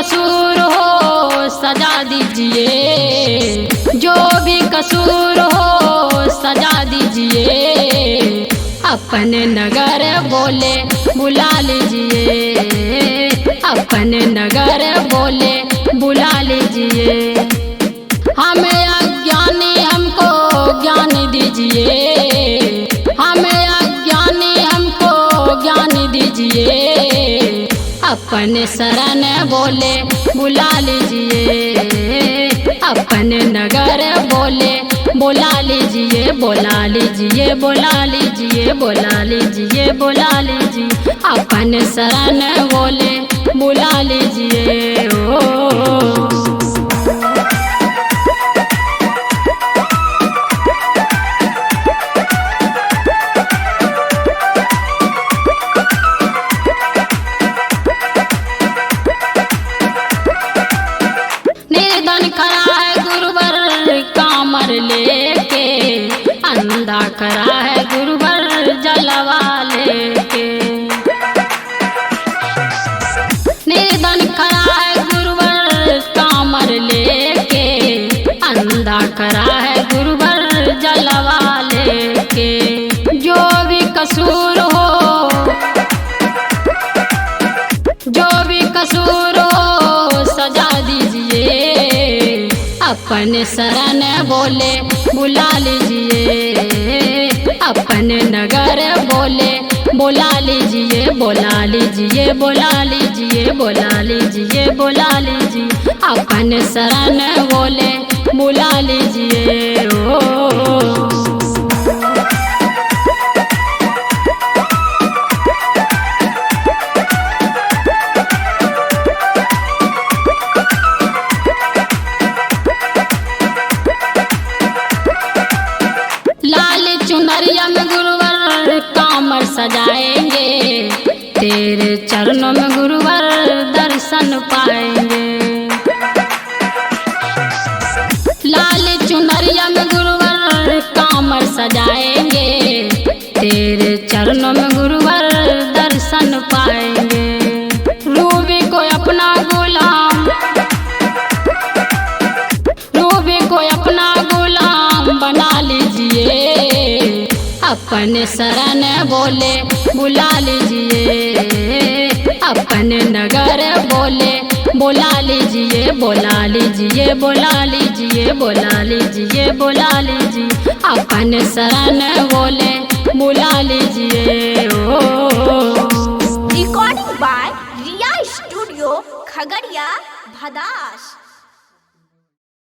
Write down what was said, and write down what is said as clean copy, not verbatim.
कसूर हो सजा दीजिए, जो भी कसूर हो सजा दीजिए। अपने नगर बोले बुला लीजिए, अपने नगर बोले बुला लीजिए। हमें अज्ञानी हमको ज्ञान दीजिए, हमें अज्ञानी हमको ज्ञान दीजिए। अपने शरण बोले बुला लीजिए, अपने नगर बोले बुला लीजिए, बुला लीजिए, बुला लीजिए, बुला लीजिए, बुला लीजिए। अपने शरण बोले बुला लीजिए। ओ निर्धन खड़ा है गुरुवर कामर लेके, अंधा खड़ा है गुरुवर जलवा लेके। निर्धन खड़ा है गुरुवर कामर लेके, अंधा खड़ा है गुरुवर जलवा लेके। जो भी कसूर हो, जो भी कसूर हो सजा दीजिए। अपने शरण बोले बुला लीजिए, अपने नगर बोले बुला लीजिए, बुला लीजिए, बुला लीजिए, बुला लीजिए, बुला लीजिए। अपने शरण बोले बुला लीजिए। ओ चुनरिया में गुरुवर कामर सजाएंगे, तेरे चरणों में गुरुवर दर्शन पाएंगे। लाल चुनरिया में गुरुवर कामर सजाएंगे, तेरे चरणों में गुरुवर दर्शन पाएंगे। रूबी को अपना गुलाम, रूबी को अपना गुलाम बना लीजिए। अपने शरण बोले बुला लीजिए, अपने नगर बोले बुला लीजिए, बुला लीजिए, बुला लीजिए, बुला लीजिए, बुला लीजिए। अपने शरण बोले बुला लीजिए। ओ recording by Riya studio Khagaria Bhadas.